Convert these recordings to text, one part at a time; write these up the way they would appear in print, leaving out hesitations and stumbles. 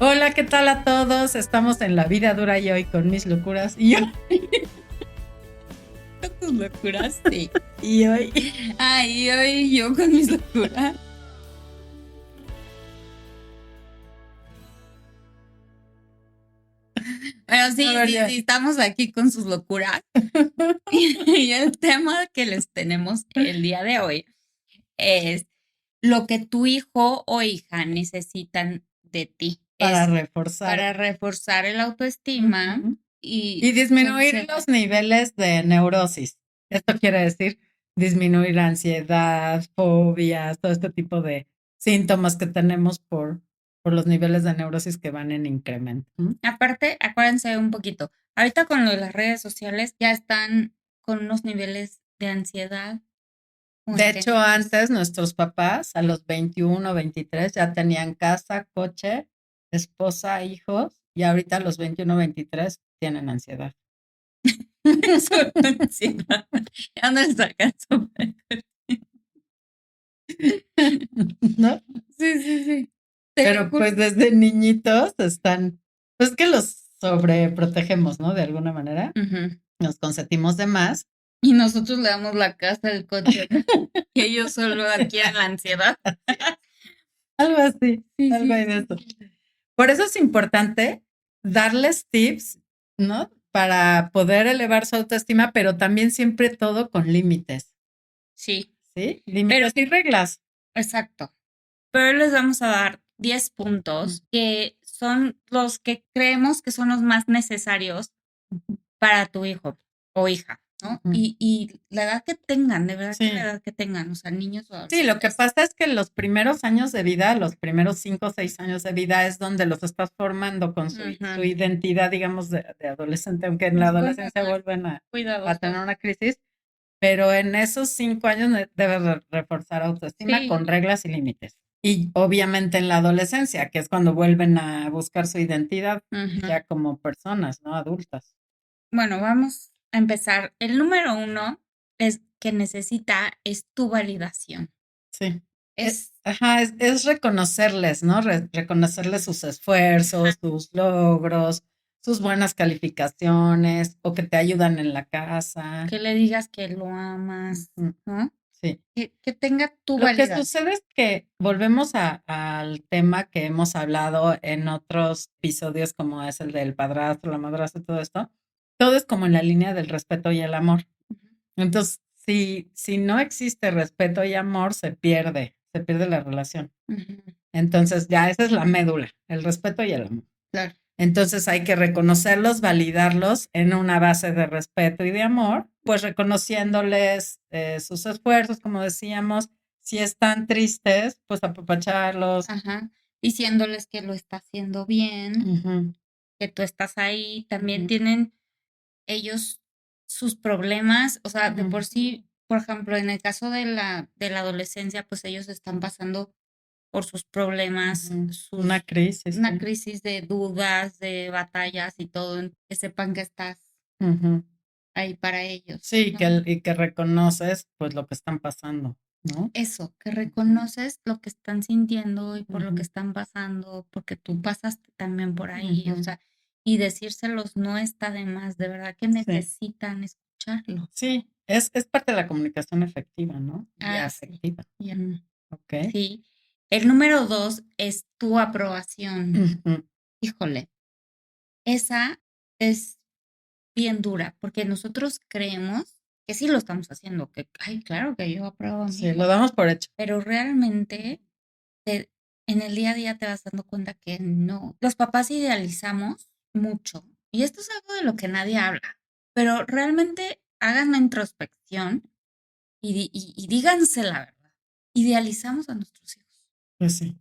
Hola, ¿qué tal a todos? Estamos en La Vida Dura y hoy con mis locuras. Y hoy, Con tus locuras, sí. y hoy, Ay, hoy yo con mis locuras. Pero sí, a ver, sí, ya. sí, estamos aquí con sus locuras. Y el tema que les tenemos el día de hoy es lo que tu hijo o hija necesitan de ti. Para Es reforzar para reforzar el autoestima ujú, y y disminuir los niveles de neurosis. Esto quiere decir disminuir ansiedad, fobias, todo este tipo de síntomas que tenemos por los niveles de neurosis que van en incremento. aparte, acuérdense un poquito. Ahorita con lo de las redes sociales ya están con unos niveles de ansiedad muy De hecho, intensos. antes nuestros papás a los 21 o 23 ya tenían casa, coche, esposa, hijos, y ahorita a los 21 o 23 tienen ansiedad. Su ansiedad. Ya no sacan su. ¿No? Sí, sí, sí. Te lo Pero juro. pues desde niñitos están, pues que los sobreprotegemos, ¿no? De alguna manera, Ujú. nos consentimos de más. Y nosotros le damos la casa, el coche, ¿no? Y ellos solo adquieren la ansiedad. Algo así, Sí, algo sí, hay de sí, eso. sí. Por eso es importante darles tips, ¿no? Para poder elevar su autoestima, pero también siempre todo con límites, Sí, ¿sí? pero Límites y reglas. exacto. Pero les vamos a dar 10 puntos que son los que creemos que son los más necesarios para tu hijo o hija, ¿no? Ujú. Y la edad que tengan, de verdad que la Sí. edad que tengan, o sea, niños o Sí, lo que adolescentes. pasa es que los primeros años de vida, los primeros 5 o 6 años de vida es donde los estás formando con su Ujú. identidad, digamos, de adolescente, aunque en la Los vuelven adolescencia más vuelven a tener cuidadosos. una crisis, pero en esos 5 años debes reforzar autoestima Sí. con reglas y límites. Y obviamente en la adolescencia, que es cuando vuelven a buscar su identidad Ujú. ya como personas, ¿no? Adultas. Bueno, vamos a empezar. El número 1 es que necesita es tu validación. Sí. Es Ajá, es reconocerles, ¿no? Reconocerles sus ajá, esfuerzos, sus logros, sus buenas calificaciones o que te ayudan en la casa. que le digas que lo amas, Ujú, ¿no? sí. Que tenga tu Lo que validación. sucede es que volvemos al tema que hemos hablado en otros episodios, como es el del padrastro, la madrastra y todo esto. Todo es como en la línea del respeto y el amor. Ujú, Entonces, si no existe respeto y amor, se pierde la relación. ujú, Entonces, ya esa es la médula, el respeto y el amor. claro. Entonces, hay que reconocerlos, validarlos en una base de respeto y de amor, pues reconociéndoles sus esfuerzos, como decíamos. Si están tristes, pues apapacharlos. Ajá. Diciéndoles que lo está haciendo bien, Ujú, que tú estás ahí. También ujú, tienen ellos sus problemas, o sea, de ujú. por sí, por ejemplo, en el caso de la adolescencia, pues ellos están pasando por sus problemas, Ujú. Una crisis, una sí. crisis de dudas, de batallas y todo, que sepan que estás Ujú. ahí para ellos, Sí, ¿no? y que reconoces pues lo que están pasando, ¿no? Eso, que Ujú, reconoces lo que están sintiendo y por lo que ujú, están pasando, porque tú pasaste también por ahí, o ujú. sea, y decírselos no está de más, de verdad que Sí, necesitan escucharlo. sí, es parte de la comunicación efectiva, ¿no? Y Ay, sí. afectiva. Ya. Ok. Sí. El número 2 es tu aprobación. Ujú. Híjole, esa es bien dura, porque nosotros creemos que sí lo estamos haciendo, que, ay, claro que yo apruebo a mi Sí, lo hijo, damos por hecho. pero realmente te- en el día a día te vas dando cuenta que no. Los papás idealizamos mucho, y esto es algo de lo que nadie habla, pero realmente hagan una introspección y díganse la verdad. Idealizamos a nuestros hijos. Pues sí.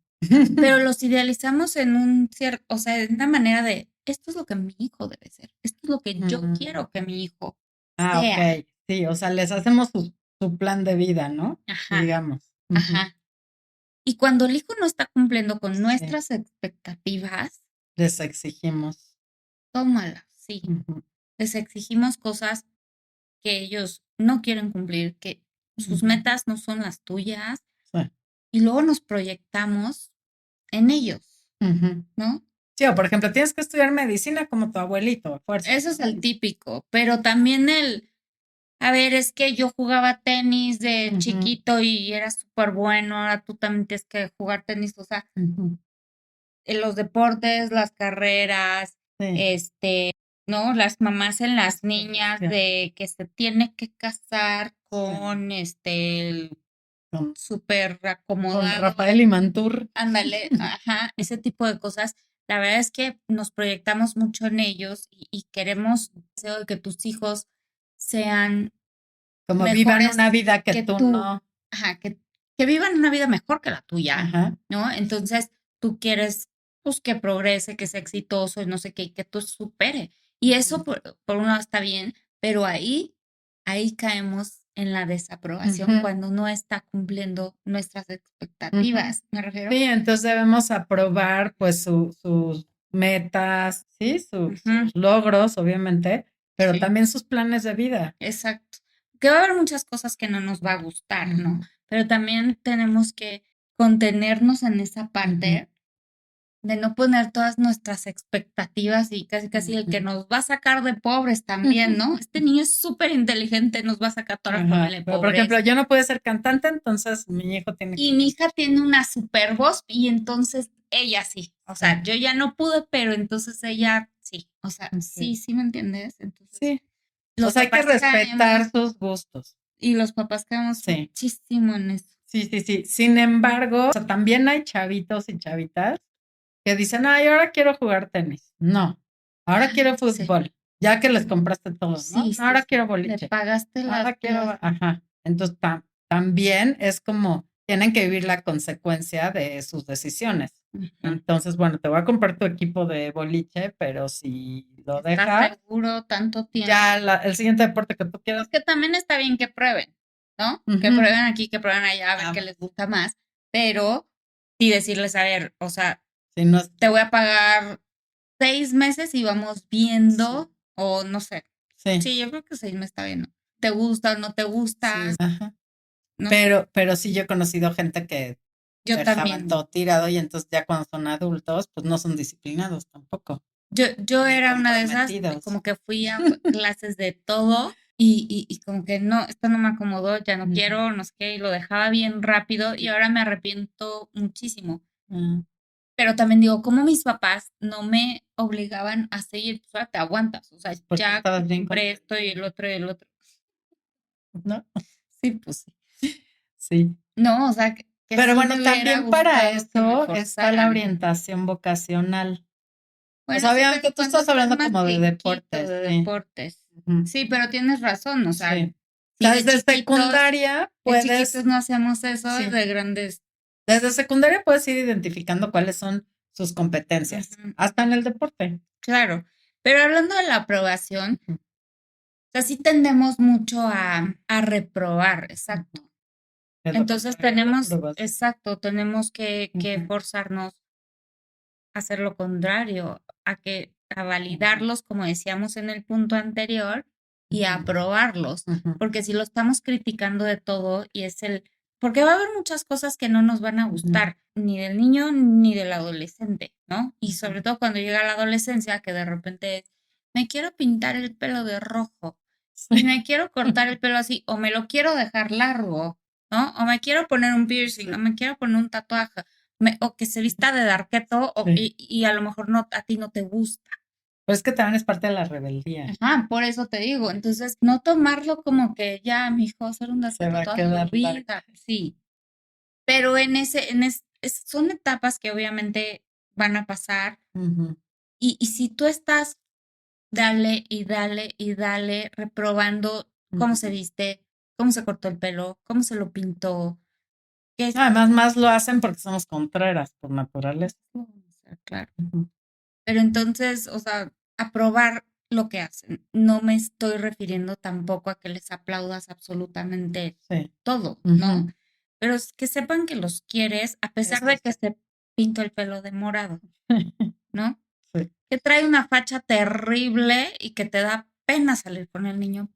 Pero los idealizamos en un cierto, o sea, en una manera de, esto es lo que mi hijo debe ser, esto es lo que yo Mm. quiero que mi hijo Ah, sea. ok. Sí, o sea, les hacemos su plan de vida, ¿no? Ajá, Digamos. Ujú. ajá. Y cuando el hijo no está cumpliendo con Sí, nuestras expectativas, les exigimos. tómala, sí. Ujú, Les exigimos cosas que ellos no quieren cumplir, que sus ujú. metas no son las tuyas, Sí. y luego nos proyectamos en ellos, Ujú. ¿no? Sí, o por ejemplo, tienes que estudiar medicina como tu abuelito, a fuerza. Eso es el típico, pero también a ver, es que yo jugaba tenis de Ujú, chiquito y era súper bueno, ahora tú también tienes que jugar tenis, o sea, ujú. en los deportes, las carreras, Sí, ¿no? Las mamás en las niñas sí, de que se tiene que casar sí. con el Con, súper con acomodado, Rafael Imantur. ándale, ajá, ese tipo de cosas. La verdad es que nos proyectamos mucho en ellos y queremos deseo de que tus hijos sean Como vivan mejores una vida que que tú tú, no. ajá, que vivan una vida mejor que la tuya, Ajá. ¿no? Entonces, tú quieres, pues, que progrese, que sea exitoso y no sé qué, y que tú supere. Y eso, por un lado, está bien, pero ahí caemos en la desaprobación Ujú, cuando no está cumpliendo nuestras ujú. expectativas, me refiero. Sí, entonces debemos aprobar pues sus metas, sí, Ujú, sus logros, obviamente, pero sí, también sus planes de vida. exacto. Que va a haber muchas cosas que no nos va a gustar, ¿no? Ujú, Pero también tenemos que contenernos en esa ujú, parte de no poner todas nuestras expectativas y casi casi el que ujú. nos va a sacar de pobres también, ¿no? Este niño es súper inteligente, nos va a sacar toda la Ajá. familia de Pero, por ejemplo, pobres. yo no puedo ser cantante, entonces mi hijo tiene Y que mi hija cantar. tiene una super voz y entonces ella sí. O sea, Sí, yo ya no pude, pero entonces ella sí. O sea, sí, sí, sí me entiendes. Entonces, sí. O los sea, hay que papás respetar caemos sus gustos. y los papás caemos Sí, muchísimo en eso. sí, sí, sí. Sin embargo, o sea, también hay chavitos y chavitas que dicen, ay, ahora quiero jugar tenis. No, ahora quiero Sí, fútbol, ya que les compraste todo, ¿no? sí, No, sí, ahora sí. quiero Le boliche, pagaste ahora quiero, ajá. Entonces, también es como, tienen que vivir la consecuencia de sus decisiones. Ujú. Entonces, bueno, te voy a comprar tu equipo de boliche, pero si lo ¿Estás dejas, seguro tanto tiempo? ya el siguiente deporte que tú quieras. Porque también está bien que prueben, ¿no? Que Ujú. prueben aquí, que prueben allá, a ver Ah, qué les gusta más, pero sí decirles, a ver, o sea, si no es, te voy a pagar 6 meses y vamos sí, viendo, o no sé. sí, Sí, yo creo que 6 meses está bien, ¿no? ¿Te gusta o no te sí, gusta? ajá. No sé. Pero sí yo he conocido gente que Yo dejaban también. todo tirado y entonces ya cuando son adultos, pues no son disciplinados tampoco, Yo ni era una de esas, comprometidos. como que fui a clases de todo y como que no, esto no me acomodó, ya no Ujú. quiero, no sé qué, y lo dejaba bien rápido y ahora me arrepiento muchísimo. Mm, Pero también digo, como mis papás no me obligaban a seguir, pues ahora te aguantas, o sea, pues porque ya estabas bien compré contento, esto y el otro y el otro. ¿no? Sí, pues sí. Sí. No, o sea, que Pero sí me bueno, hubiera también para gustado que me eso está la forzaran. orientación vocacional. O Bueno, sea, sí, pero obviamente tú cuando estás estás hablando más como de chiquito deportes, de sí. deportes. Ujú, Sí, pero tienes razón, o sea, sí. O si sea, desde secundaria de chiquitos puedes, no hacemos eso, sí, de grandes, desde secundaria puedes ir identificando cuáles son sus competencias, ujú, hasta en el deporte. claro. Pero hablando de la aprobación, Ujú, o sea, sí tendemos mucho a reprobar, exacto. ujú. Es lo Entonces contrario a la tenemos, aprobación. exacto, tenemos que Ujú, forzarnos a hacer lo contrario, a ujú, validarlos, como decíamos en el punto anterior, y a ujú, aprobarlos, ujú, porque si lo estamos criticando de todo y porque va a haber muchas cosas que no nos van a ujú, gustar, ni del niño ni del adolescente, ¿no? Y ujú. sobre todo cuando llega la adolescencia, que de repente me quiero pintar el pelo de rojo y Sí. me quiero cortar el pelo así, o me lo quiero dejar largo, ¿no? O me quiero poner un piercing, o Sí, me quiero poner un tatuaje, o que se vista de darketo, sí. y a lo mejor no, a ti no te gusta. Pero es que también es parte de la rebeldía. Ajá, por eso te digo. Entonces, no tomarlo como que ya, mi hijo, ser un Se darketo va a toda su quedar larga. vida. Sí, pero son etapas que obviamente van a pasar. Ujú, Y si tú estás, dale y dale y dale, reprobando cómo ujú. se viste, cómo se cortó el pelo, cómo se lo pintó, qué es. Además, más lo hacen porque somos contreras por naturaleza. Claro. Ujú, Pero entonces, o sea, aprobar lo que hacen. No me estoy refiriendo tampoco a que les aplaudas absolutamente sí. todo, ¿no? Ujú, Pero que sepan que los quieres a pesar eso de que sí. se pintó el pelo de morado, ¿no? Sí. Que trae una facha terrible y que te da pena salir con el niño,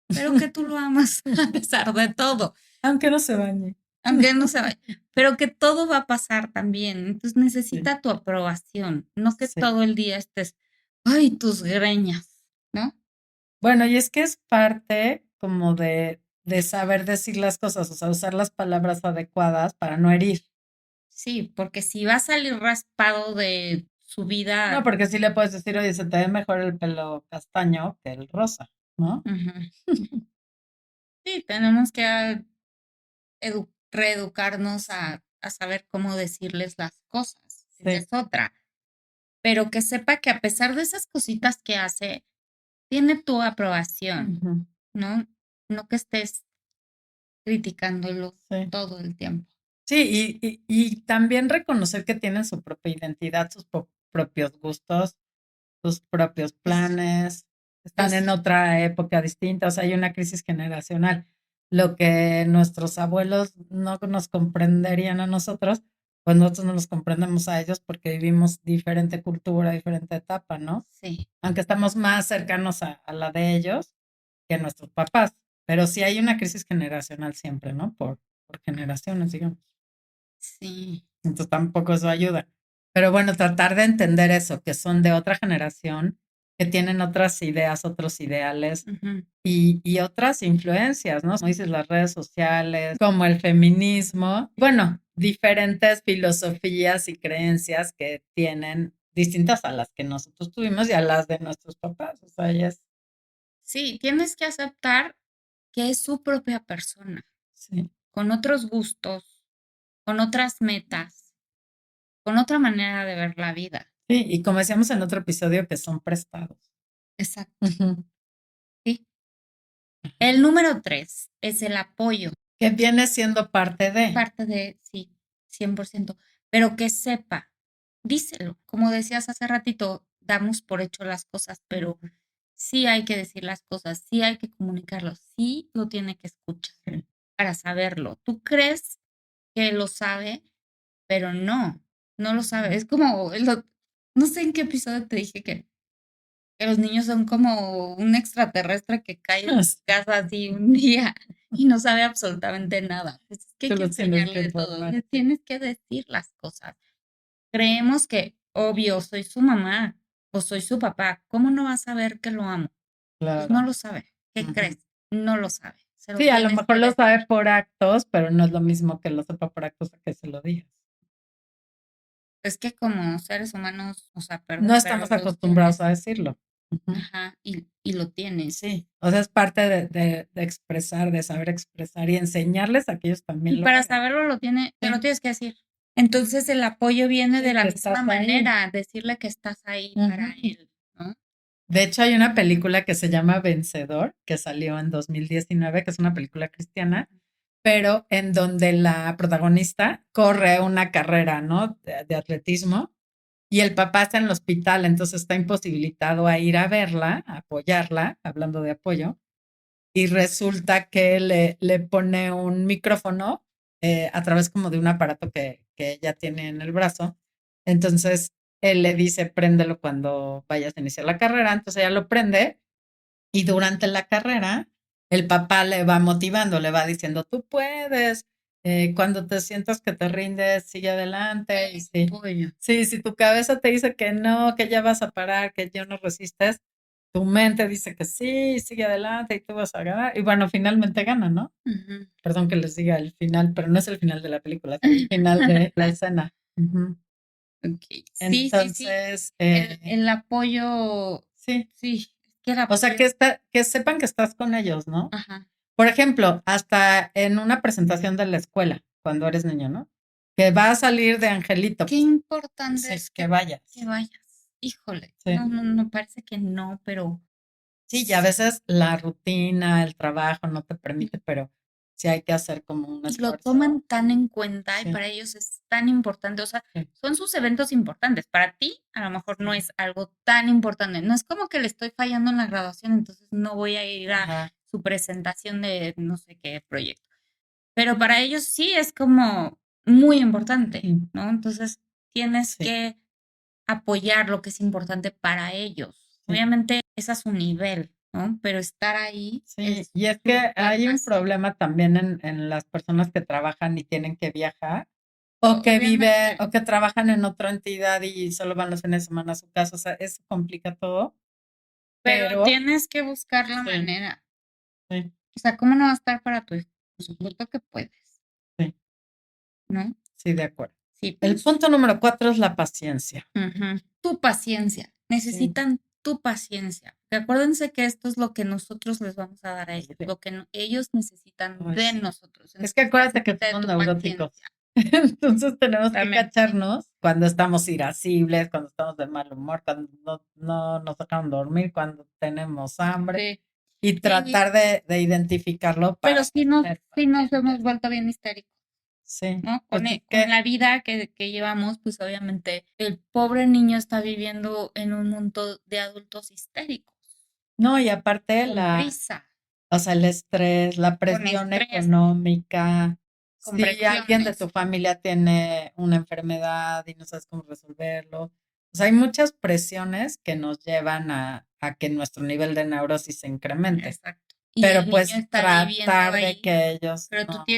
pero que tú lo amas a pesar de todo. Aunque no se bañe. aunque no se vaya, pero que todo va a pasar también. Entonces Sí, necesita tu aprobación, no que sí. todo el día estés, ay, tus greñas, ¿no? Bueno, y es que es parte como de saber decir las cosas, o sea, usar las palabras adecuadas para no herir. Sí, porque si va a salir raspado de su No, vida, porque sí le puedes decir, oye, se te ve mejor el pelo castaño que el rosa, ¿no? ujú, sí, tenemos que reeducarnos a saber cómo decirles las cosas. Esa Sí. es otra. Pero que sepa que a pesar de esas cositas que hace, tiene tu aprobación, Ujú, ¿no? No que estés criticándolo sí. todo el tiempo. Sí, y también reconocer que tienen su propia identidad, sus propios gustos, sus propios Es, planes, están en es, otra época distinta, o sea, hay una crisis generacional. Lo que nuestros abuelos no nos comprenderían a nosotros, pues nosotros no los comprendemos a ellos porque vivimos diferente cultura, diferente etapa, ¿no? sí, Aunque estamos más cercanos a la de ellos que a nuestros papás, pero sí hay una crisis generacional siempre, ¿no? Por generaciones, digamos. sí. Entonces tampoco eso ayuda. Pero bueno, tratar de entender eso, que son de otra generación, que tienen otras ideas, otros ideales Ujú. y otras influencias, ¿no? Como dices, las redes sociales, como el feminismo. Bueno, diferentes filosofías y creencias que tienen distintas a las que nosotros tuvimos y a las de nuestros papás. O sea, ellas, Sí, tienes que aceptar que es su propia persona, sí. con otros gustos, con otras metas, con otra manera de ver la vida. Sí, y como decíamos en otro episodio, que son prestados. Exacto. Ujú. Sí. El número 3 es el apoyo. Que viene siendo parte de. Parte de, sí, 100%, pero que sepa, díselo. Como decías hace ratito, damos por hecho las cosas, pero sí hay que decir las cosas, sí hay que comunicarlo, sí lo tiene que escuchar Sí. para saberlo. Tú crees que lo sabe, pero no, no lo sabe. Es como, no sé en qué episodio te dije que los niños son como un extraterrestre que cae en tu casa así un día y no sabe absolutamente nada. Pues es que hay Tú que los tienes enseñarle que de todo, formar, le sí, tienes que decir las cosas. Creemos que, obvio, soy su mamá o soy su papá, ¿cómo no va a saber que lo amo? Pues no claro. lo sabe. ¿Qué Ujú. crees? No lo sabe. Se lo Sí, a lo tienes mejor que lo decir. sabe por actos, pero no es lo mismo que lo sepa por actos a que se lo digas. Es que como seres humanos, o sea, No perdón, pero estamos lo acostumbrados tienes. a decirlo. Ujú. Ajá, y lo tienes. Sí, o sea, es parte de expresar, de saber expresar y enseñarles a que ellos Y también lo para hagan. saberlo te lo Sí, tienes que decir. Entonces el apoyo viene de sí, la que misma estás ahí. manera, decirle que estás ahí para Ujú. él, ¿no? De hecho, hay una película que se llama Vencedor, que salió en 2019, que es una película cristiana, pero en donde la protagonista corre una carrera, ¿no? De atletismo y el papá está en el hospital, entonces está imposibilitado a ir a verla, a apoyarla, hablando de apoyo, y resulta que le pone un micrófono a través como de un aparato que ella tiene en el brazo. Entonces él le dice, préndelo cuando vayas a iniciar la carrera. Entonces ella lo prende y durante la carrera el papá le va motivando, le va diciendo, tú puedes, cuando te sientas que te rindes, sigue adelante. Y sí, Apoyo. sí, si tu cabeza te dice que no, que ya vas a parar, que ya no resistes, tu mente dice que sí, sigue adelante y tú vas a ganar. Y bueno, finalmente gana, ¿no? Ujú. Perdón que les diga el final, pero no es el final de la película, es el final de la escena. Ujú. Ok. Sí, sí, sí. Entonces, El apoyo, sí, sí, es que el o sea, apoyo, que sepan que estás con ellos, ¿no? ajá. Por ejemplo, hasta en una presentación de la escuela, cuando eres niño, ¿no? Que va a salir de Angelito, Qué pues importante sí, es que que vayas. vayas. Híjole, Sí. no, no, no parece que no, pero Sí, y a veces la rutina, el trabajo no te permite, pero sí hay que hacer como un y lo esfuerzo. toman tan en cuenta y Sí, para ellos es tan importante, o sea, sí, son sus eventos importantes. Para ti, a lo mejor no sí. es algo tan importante. No es como que le estoy fallando en la graduación, entonces no voy a ir a Ajá, su presentación de no sé qué proyecto. Pero para ellos sí es como muy importante, sí, ¿no? Entonces tienes sí, que apoyar lo que es importante para ellos. sí. Obviamente es a su nivel, ¿no? Pero estar ahí Sí, y es que hay un problema también en las personas que trabajan y tienen que viajar, o que obviamente, o que trabajan en otra entidad y solo van los fines de semana a su casa, o sea, eso complica todo, pero pero tienes que buscar la sí, manera. sí, O sea, ¿cómo no va a estar para tu hijo? Por supuesto que puedes, sí, ¿no? sí, de acuerdo. Sí, El pues. punto número 4 es la paciencia. Ujú. Tu paciencia. Sí, Necesitan tu paciencia. Que acuérdense que esto es lo que nosotros les vamos a dar a ellos, sí, lo que ellos necesitan ay, de sí. nosotros. Es que Entonces acuérdate que necesita de somos tu neuróticos. paciencia. Entonces tenemos que Exactamente. cacharnos cuando estamos irascibles, cuando estamos de mal humor, cuando no nos dejan dormir, cuando tenemos hambre Sí. y Y, tratar de identificarlo pero para tener sí nos hemos paciencia. vuelto bien histéricos, Sí, ¿no? pues es Con que, la vida que llevamos, pues obviamente el pobre niño está viviendo en un mundo de adultos histéricos, no, y aparte con prisa, o sea, el estrés, la con presión estrés, económica, con si alguien de presiones. tu familia tiene una enfermedad y no sabes cómo resolverlo. O sea, hay muchas presiones que nos llevan a que nuestro nivel de neurosis se incremente. Exacto. Y Pero el niño pues está viviendo tratar de ahí, que ellos pero no. tú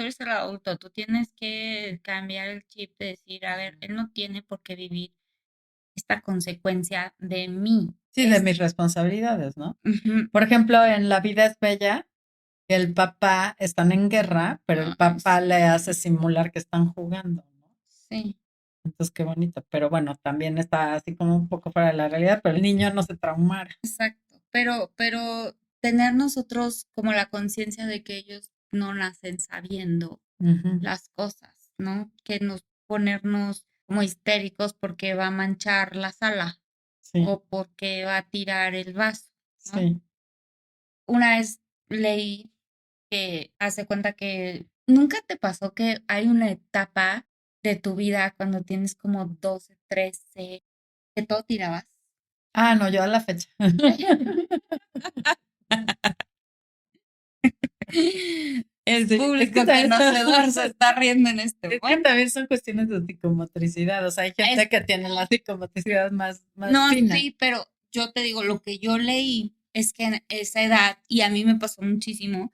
eres el adulto, tú tienes que cambiar el chip de decir, a ver, Ujú. él no tiene por qué vivir esta consecuencia de mí. Sí, de mis responsabilidades, ¿no? Ujú. Por ejemplo, en La vida es bella, el papá están en guerra, pero el Ay, papá le sí, hace simular que están jugando, ¿no? sí, Entonces, qué bonito. Pero bueno, también está así como un poco fuera de la realidad, pero el niño no se traumara. exacto. Pero tener nosotros como la conciencia de que ellos no nacen sabiendo Ujú. las cosas, ¿no? Que nos ponernos como histéricos porque va a manchar la sala Sí, o porque va a tirar el vaso, ¿no? sí. Una vez leí que hace cuenta que nunca te pasó que hay una etapa de tu vida cuando tienes como 12, 13, que todo tirabas. Ah, no, yo a la fecha. El Sí, es que público también conocedor se está riendo en este es que momento. también son cuestiones de psicomotricidad. O sea, hay Es, gente que tiene la psicomotricidad más no, fina. sí, pero yo te digo, lo que yo leí es que en esa edad, y a mí me pasó muchísimo,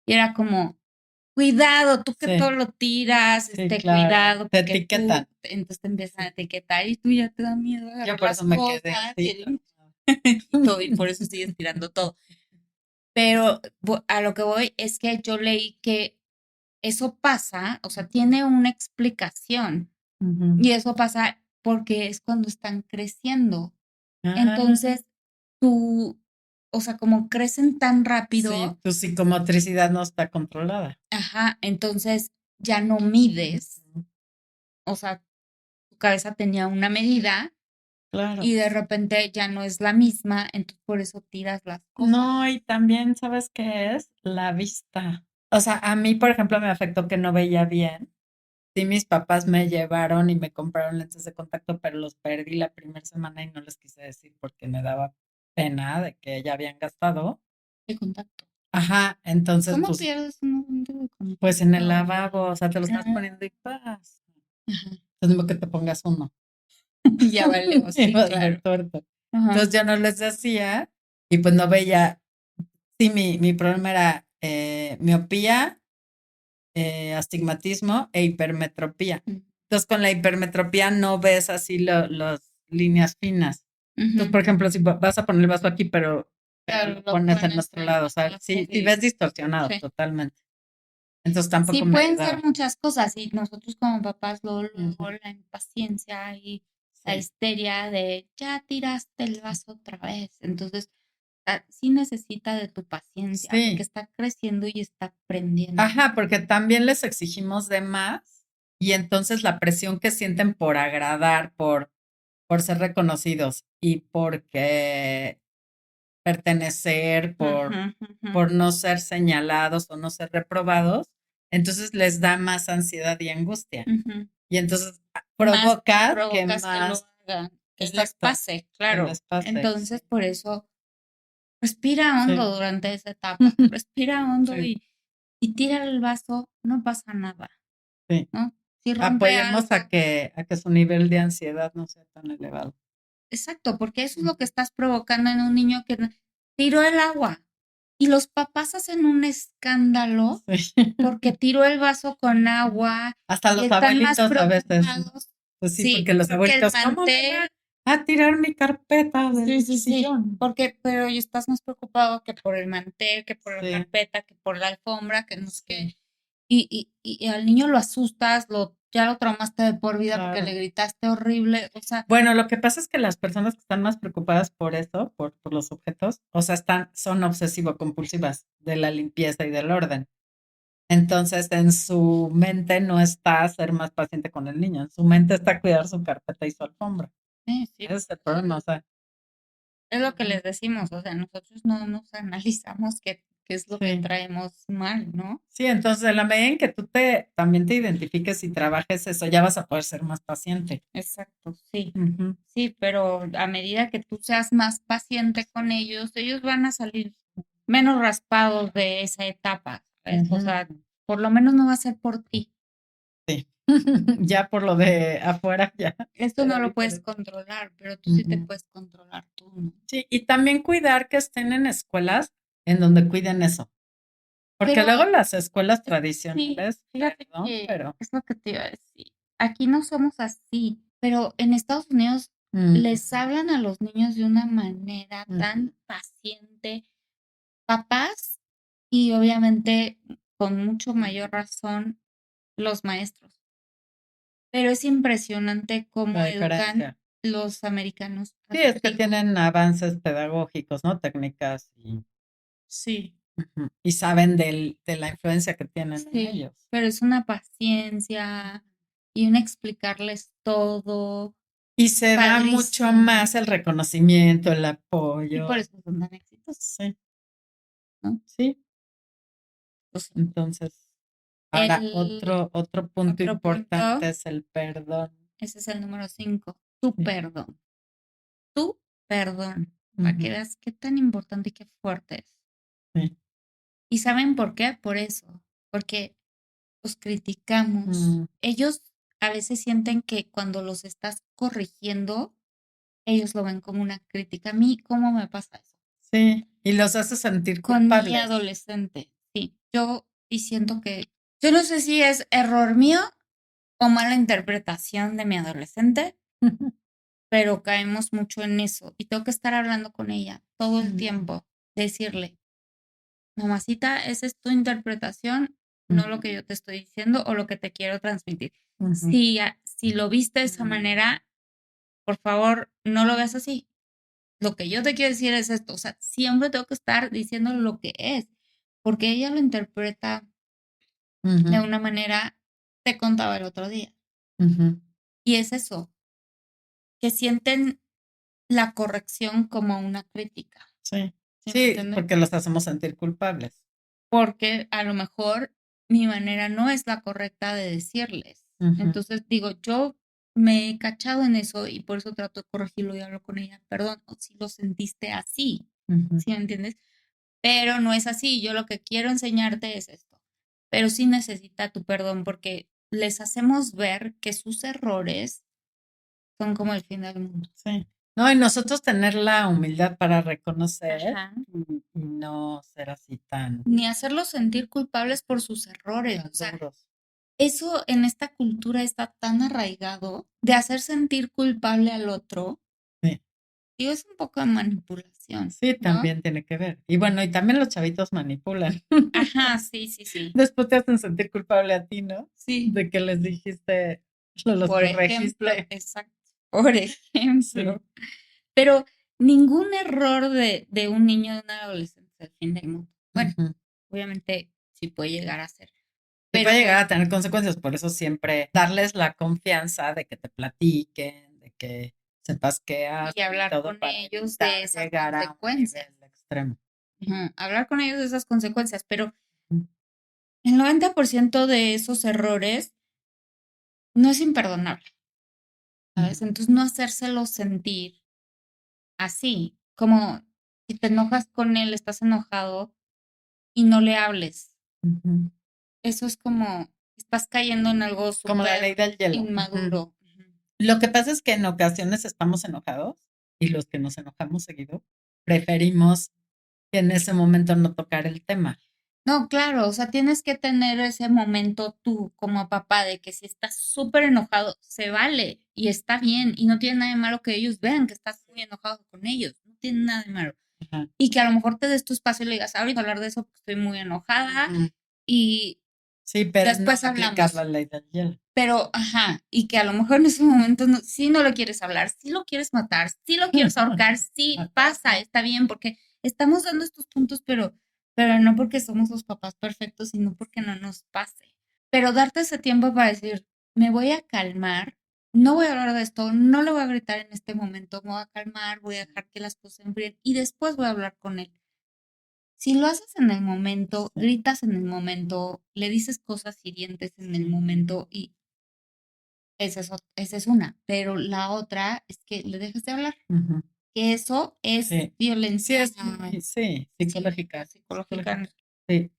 y era como, cuidado, tú que todo Sí, lo tiras, sí, claro. cuidado, Te porque tú, etiquetan. entonces te empiezan a Sí. etiquetar y tú ya te da miedo Yo agarrar por eso las me quedé cosas así. y todo, y por eso sigues tirando todo. Pero a lo que voy es que yo leí que eso pasa, o sea, tiene una explicación, Ujú. y eso pasa porque es cuando están creciendo. Ah, Entonces, tú, o sea, como crecen tan sí, rápido, tu psicomotricidad no está controlada. ajá, entonces ya no mides, Ujú. o sea, tu cabeza tenía una medida Claro. y de repente ya no es la misma, entonces por eso tiras las cosas. No, y también, ¿sabes qué es? La vista. O sea, a mí, por ejemplo, me afectó que no veía bien. Sí, mis papás me llevaron y me compraron lentes de contacto, pero los perdí la primera semana y no les quise decir porque me daba pena de que ya habían gastado. De contacto. Ajá, entonces, ¿Cómo pues, pierdes un lente de pues en el contacto? lavabo, o sea, te lo estás Ah, poniendo y paz. ajá. Entonces, no que te pongas uno. Ya valió, Y sí, vas de claro. tuerto. Ajá. Entonces, yo no les decía y pues no veía. Sí, mi problema era miopía, astigmatismo e hipermetropía. Mm, Entonces, con la hipermetropía no ves así las líneas finas. Entonces, ujú. por ejemplo, si vas a poner el vaso aquí, pero Claro, lo lo pones en pones nuestro lado, o en sea, la sí, sí serie. ves distorsionado Sí. totalmente. Entonces Sí, tampoco me pueden ser ayudaba. muchas cosas y nosotros como papás luego Ujú. la impaciencia y la Sí. histeria de ya tiraste el vaso otra vez. Entonces, sí necesita de tu paciencia porque Sí. está creciendo y está aprendiendo. Ajá, porque también les exigimos de más y entonces la presión que sienten por agradar, por ser reconocidos y porque pertenecer, Ujú, ujú, por no ser señalados o no ser reprobados, entonces les da más ansiedad y angustia. ujú. Y entonces Más provoca que provocas que lo más, hagan, que les exacto, pase, que claro. les pase. Entonces, Sí, por eso, respira hondo sí, durante esa etapa, respira hondo sí, y tira el vaso, no pasa nada, sí. ¿no? Si rompe Apoyemos algo, a que su nivel de ansiedad no sea tan elevado. exacto, porque eso es lo que Ujú. estás provocando en un niño que tiró el agua. Y los papás hacen un escándalo Sí. porque tiró el vaso con agua Hasta y los están más abuelitos a veces. preocupados. Pues sí, Sí, porque los porque el abuelitos, ¿cómo me mantel, va a tirar mi carpeta sí, del sí, sí, sillón? porque, pero estás más preocupado que por el mantel, que por la Sí, carpeta, que por la alfombra, que no sé qué. sí, Y al niño lo asustas, ya lo traumaste de por vida porque le claro. gritaste horrible. O sea, Bueno, lo que pasa es que las personas que están más preocupadas por eso, por los objetos, o sea, son obsesivo-compulsivas de la limpieza y del orden. Entonces, en su mente no está ser más paciente con el niño, en su mente está cuidar su carpeta y su alfombra. sí, sí, Ese es el problema, o sea, es lo que les decimos. O sea, nosotros no nos analizamos qué es lo que sí. traemos mal, ¿no? Sí, entonces en la medida en que tú también te identifiques y trabajes eso, ya vas a poder ser más paciente. Exacto, sí. Ujú. Sí, pero a medida que tú seas más paciente con ellos van a salir menos raspados de esa etapa, ¿sabes? O Ujú. sea, por lo menos no va a ser por ti. Sí. Ya por lo de afuera, ya Esto no será lo puedes diferente. controlar, pero tú sí te Ujú. puedes controlar tú, ¿no? Sí, y también cuidar que estén en escuelas en donde cuiden eso. Porque Pero luego las escuelas sí, tradicionales, fíjate perdón, que pero es lo que te iba a decir. Aquí no somos así, pero en Estados Unidos mm, les hablan a los niños de una manera ujú, tan paciente, papás y obviamente con mucho mayor razón los maestros. Pero es impresionante la cómo educan diferencia. los americanos a Sí, sus es que hijos. tienen avances pedagógicos, ¿no? Técnicas y, Sí, ujú, y saben de la influencia que tienen en sí, ellos. pero es una paciencia y un explicarles todo, Y se da mucho padrísimo. más el reconocimiento, el Y por apoyo. eso son tan exitosos, Sí, ¿no? sí. Pues sí. Entonces, ahora El otro punto otro punto, importante es el perdón. ese es el número 5, tu Sí. perdón. Tu perdón. Para que Ujú, veas qué tan importante y qué fuerte es. sí. ¿Y saben por qué? Por eso. Porque los criticamos. Mm, Ellos a veces sienten que cuando los estás corrigiendo, ellos lo ven como una crítica. A mí, ¿cómo me pasa eso? sí. Y los hace sentir Con mi culpables. adolescente, sí. Yo sí siento que, yo no sé si es error mío o mala interpretación de mi adolescente, pero caemos mucho en eso y tengo que estar hablando con ella todo el tiempo, decirle, mamacita, esa es tu interpretación, no lo que yo te estoy diciendo o lo que te quiero transmitir. Ujú, Si lo viste de esa manera, por favor, no lo veas así. Lo que yo te quiero decir es esto, o sea, siempre tengo que estar diciendo lo que es, porque ella lo interpreta de ujú, una manera, te contaba el otro día, ujú. y es eso, que sienten la corrección como una crítica, Sí, ¿sí me sí, entiendes? porque los hacemos sentir culpables. Porque a lo mejor mi manera no es la correcta de decirles. Ujú, Entonces digo, yo me he cachado en eso y por eso trato de corregirlo y hablo con ella, perdón, o si lo sentiste así, ujú, ¿sí me entiendes? Pero no es así, yo lo que quiero enseñarte es esto, pero sí necesita tu perdón porque les hacemos ver que sus errores son como el fin del mundo. sí. No, y nosotros tener la humildad para reconocer Ajá. y no ser así Ni hacerlos sentir culpables por sus errores, tan o sea, duros. eso en esta cultura está tan arraigado de hacer sentir culpable al otro, Sí, y es un poco de manipulación, sí, ¿no? también tiene que ver. Y bueno, y también los chavitos manipulan. Ajá, sí, sí, sí. Después te hacen sentir culpable a ti, ¿no? Sí, De que les dijiste, los por ejemplo, corregiste. exacto, por Sí. ejemplo. Pero ningún error de un niño o de un adolescente es el fin del mundo. Bueno, Ujú. obviamente sí puede llegar a ser, Sí puede llegar pero a tener consecuencias, por eso siempre darles la confianza de que te platiquen, de que sepas qué y hacen y hablar todo con para ellos de evitar esas llegar a un consecuencias. nivel extremo. Ujú, hablar con ellos de esas consecuencias, pero Ujú, el 90% de esos errores no es imperdonable, ¿sabes? ujú, Entonces no hacérselo sentir así, como si te enojas con él, estás enojado y no le hables. ujú. Eso es como estás cayendo en algo Como la súper ley del hielo. Ujú. inmaduro. Ujú. Lo que pasa es que en ocasiones estamos enojados y los que nos enojamos seguido preferimos que en ese momento no tocar el tema. No, claro, o sea, tienes que tener ese momento tú como papá de que si estás súper enojado, se vale y está bien y no tiene nada de malo que ellos vean que estás muy enojado con ellos, no tiene nada de malo. Ajá. Y que a lo mejor te des tu espacio y le digas, ahorita hablar de eso porque estoy muy enojada Ujú. y Sí, pero no después aplicar hablamos. la ley del hielo. Pero, ajá, y que a lo mejor en ese momento no, sí no lo quieres hablar, sí lo quieres matar, sí lo quieres ahorcar, sí pasa, está bien, porque estamos dando estos puntos, pero no porque somos los papás perfectos, sino porque no nos pase. Pero darte ese tiempo para decir, me voy a calmar, no voy a hablar de esto, no le voy a gritar en este momento, me voy a calmar, voy a dejar que las cosas se enfríen y después voy a hablar con él. Si lo haces en el momento, Sí. gritas en el momento, le dices cosas hirientes en el momento y esa es una, pero la otra es que le dejes de hablar, Ujú. que eso es Sí. Sí, violencia es muy, sí, psicológica. psicológica. Sí.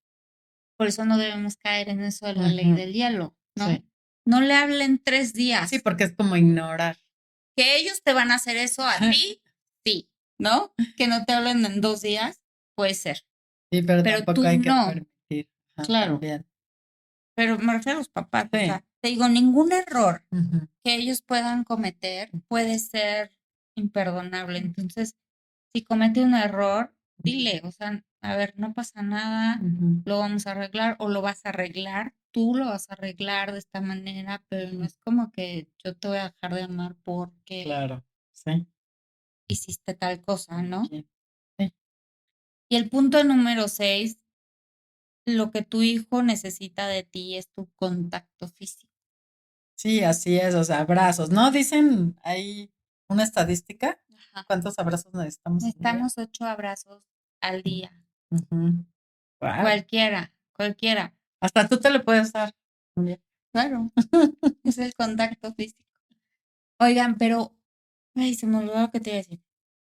Por eso no debemos caer en eso de la ley Ujú. del hielo, ¿no? Sí. No le hablen 3 Sí, días. porque es como ignorar. Que ellos te van a hacer eso a ti, sí, ¿no? Que no te hablen en 2 días, puede ser, Sí, pero pero tampoco tú hay que no, permitir. Ajá, claro. también. Pero me refiero a los papás, o Sí. sea, te digo, ningún error Ujú. que ellos puedan cometer puede ser imperdonable. Entonces, si comete un error, dile, o sea, a ver, no pasa nada, Ujú. lo vamos a arreglar o lo vas a arreglar, tú lo vas a arreglar de esta manera, pero no es como que yo te voy a dejar de amar porque Claro. Sí. hiciste tal cosa, ¿no? Sí. Sí. Y el punto número 6, lo que tu hijo necesita de ti es tu contacto físico. Sí, así es, o sea, abrazos, ¿no? Dicen, hay una estadística, Ajá. ¿cuántos abrazos necesitamos al día? Necesitamos 8 abrazos al día. Ujú. Guau. Cualquiera, cualquiera. Hasta tú te lo puedes dar. También. Claro, es el contacto físico. Oigan, pero, ay, se me olvidó lo que te iba a decir.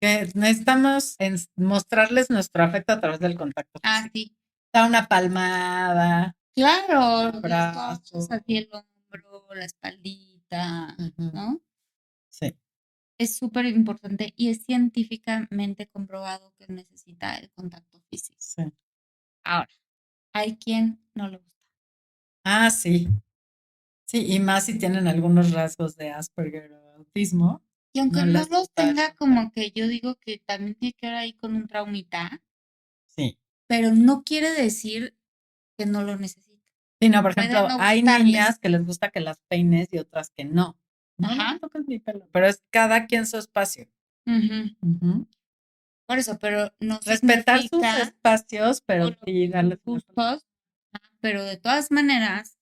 Que necesitamos mostrarles nuestro afecto a través del contacto Ah, físico. sí. Da una palmada, Claro, un les tocas abrazo. aquí el hombro, la espaldita, Ujú. ¿no? Sí, Es súper importante y es científicamente comprobado que necesita el contacto físico. sí. Ahora, hay quien no le gusta. Ah, sí. Sí, y más si tienen algunos rasgos de Asperger o autismo, Y aunque no no les los gusta el tenga contacto. como que yo digo que también tiene que ver ahí con un traumita, Sí. pero no quiere decir que no lo necesite. Sí, no, por Puede ejemplo, no hay gustarles. niñas que les gusta que las peines y otras que no. No, no me Ajá. toques mi pelo, pero es cada quien su espacio. Ujú. Ujú. Por eso, pero no Respetar sus significa espacios, o pero los sí darles un espacio. gustos, pero de todas maneras,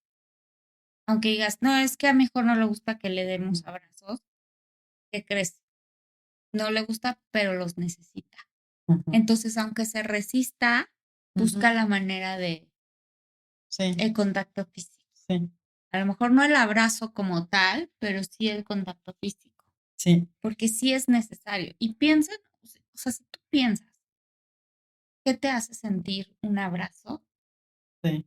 aunque digas, no, es que a mi hijo no le gusta que le demos abrazos, ¿qué crees? No le gusta, pero los necesita. Ujú, Entonces, aunque se resista, ujú. busca la manera de Sí, el contacto físico. sí, A lo mejor no el abrazo como tal, pero sí el contacto físico, sí, porque sí es necesario. Y piensa, o sea, si tú piensas, ¿qué te hace sentir un abrazo? sí.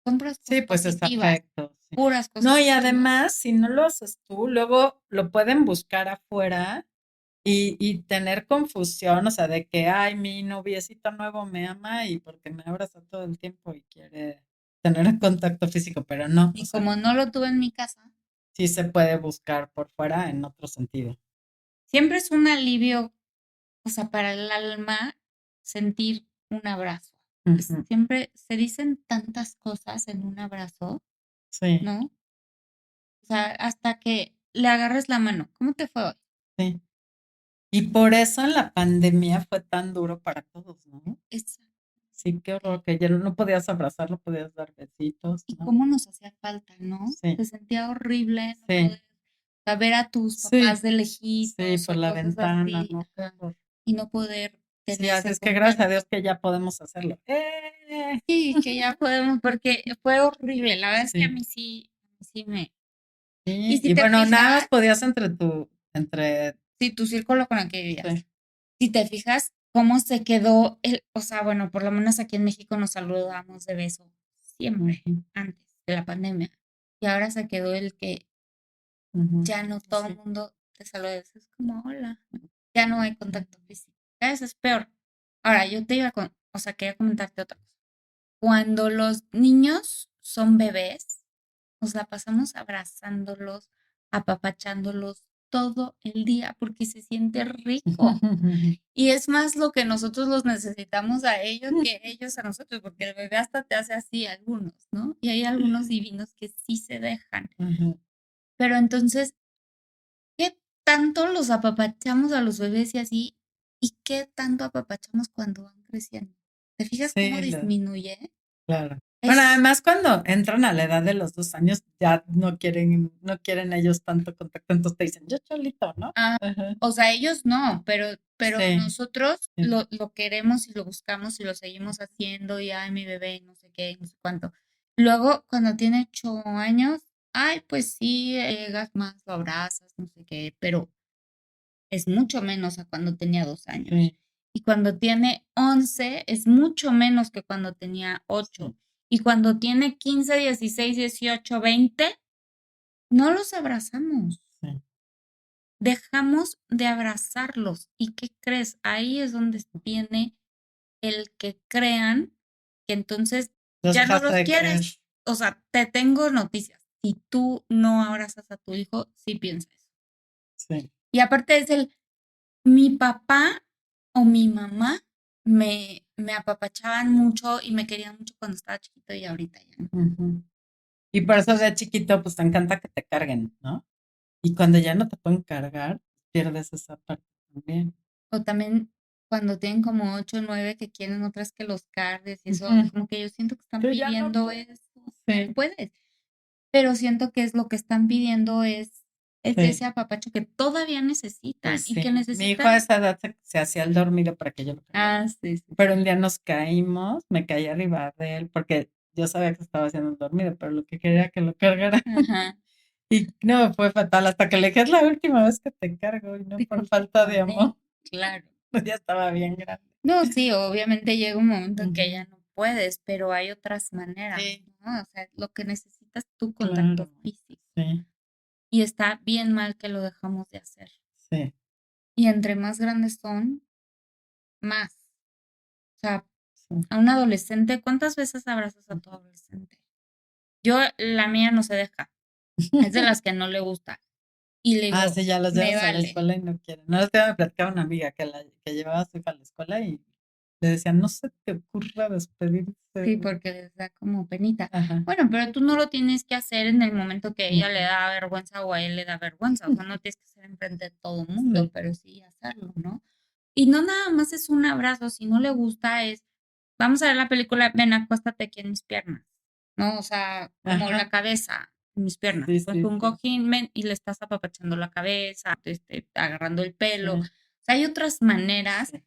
Son puras Sí, cosas pues es positivas, afecto, sí. puras cosas No, y positivas. además, si no lo haces tú, luego lo pueden buscar afuera y tener confusión, o sea, de que, ay, mi noviecito nuevo me ama y porque me abraza todo el tiempo y quiere tener contacto físico, pero no, o Y sea, como no lo tuve en mi casa, sí se puede buscar por fuera en otro sentido. siempre es un alivio, o sea, para el alma sentir un abrazo. Ujú. Siempre se dicen tantas cosas en un abrazo, Sí, ¿no? O sea, hasta que le agarres la mano. ¿Cómo te fue hoy? sí. Y por eso en la pandemia fue tan duro para todos, ¿no? Es- Sí, qué horror, que ya no podías abrazar, no podías dar besitos, y ¿no? cómo nos hacía falta, ¿no? Sí, Se sentía horrible no sí, poder ver a tus papás sí, de sí, lejitos por o la cosas ventana, así, ¿no? Qué ajá, horror. y no poder Sí, tener así ese es que gracias a Dios contacto. que ya podemos hacerlo. Sí, que ya podemos, porque fue horrible. La verdad es que Sí, a mí sí me. Y sí, si y te bueno, nada fijas, más podías entre, si tu círculo con el que vivías, sí, si te fijas cómo se quedó o sea, bueno, por lo menos aquí en México nos saludamos de beso siempre ujú, antes de la pandemia. Y ahora se quedó el que ujú, ya no todo el sí, mundo te saluda, es como hola. Ya no hay contacto físico. Cada vez es peor. Ahora, yo te iba a, o sea, quería comentarte otra cosa. Cuando los niños son bebés, nos la pasamos abrazándolos, apapachándolos todo el día porque se siente rico. Y es más lo que nosotros los necesitamos a ellos que ellos a nosotros, porque el bebé hasta te hace así algunos, ¿no? Y hay algunos divinos que sí se dejan. Ujú. Pero entonces, ¿qué tanto los apapachamos a los bebés y así? ¿Y qué tanto apapachamos cuando van creciendo? ¿Te fijas cómo Sí, disminuye? claro. Bueno, Es, además cuando entran a la edad de los 2 años, ya no quieren ellos tanto contacto, entonces te dicen, yo cholito, ¿no? ah, Ajá. o sea, ellos no, pero Sí, nosotros sí, lo queremos y lo buscamos y lo seguimos haciendo y ay, mi bebé, no sé qué, no sé cuánto. Luego, cuando tiene 8 años, ay, pues sí, llegas más, lo abrazas, no sé qué, pero es mucho menos a cuando tenía 2 años. sí, Y cuando tiene 11 es mucho menos que cuando tenía sí, 8. Y cuando tiene 15, 16, 18, 20, no los abrazamos. sí. Dejamos de abrazarlos. ¿Y qué crees? Ahí es donde viene el que crean que entonces Los ya no dejaste los de querer. quieres. O sea, te tengo noticias. Si tú no abrazas a tu hijo, sí piensa eso. Sí. Y aparte es mi papá o mi mamá me apapachaban mucho y me querían mucho cuando estaba chiquito y ahorita ya no. Ujú. Y por eso de chiquito, pues te encanta que te carguen, ¿no? Y cuando ya no te pueden cargar, pierdes esa parte también. O también cuando tienen como 8 o 9 que quieren otras que los cargues y eso, Ujú. como que yo siento que están Yo ya no pidiendo puedo. eso. No Sí, puedes, pero siento que es lo que están pidiendo es sí, ese apapacho que todavía necesitan pues y que sí. Mi hijo a necesitan. esa edad se hacía el dormido para que yo lo cargara. Ah, sí, sí, Pero sí. un día nos caímos, me caí arriba de él porque yo sabía que estaba haciendo el dormido, pero lo que quería era que lo cargara. Ajá. Y no, fue fatal hasta que le dije, es la última vez que te cargo y no Sí, por como que falta de conecta, amor. claro. Ya estaba bien grande. No, sí, obviamente llega un momento en que ya Ujú. no puedes, pero hay otras maneras, Sí, ¿no? O sea, lo que necesitas tu contacto claro. físico. Sí, Y está bien mal que lo dejamos de hacer. sí, Y entre más grandes son, más. O sea, sí. a un adolescente, ¿cuántas veces abrazas a tu adolescente? Yo, la mía no se deja. Es de las que no le gusta. Y le Ah, digo, sí, ya los me llevas a la vale. escuela y no quieren. No, te me platicaba una amiga que llevaba a su hija a la escuela y le decía, no se te ocurra despedirse. Sí, porque les da como penita. Ajá. Bueno, pero tú no lo tienes que hacer en el momento que a ella le Ujú. da vergüenza o a él le da vergüenza. O sea, no tienes que hacer enfrente de todo el mundo, Sí, pero sí hacerlo, ¿no? Y no nada más es un abrazo, si no le gusta es, vamos a ver la película, ven, acuéstate aquí en mis piernas, ¿no? O sea, como la ajá. cabeza en mis piernas. Sí, Pues sí, un sí, cojín, ven, y le estás apapachando la cabeza, agarrando el pelo. O sí, sea, hay otras maneras sí,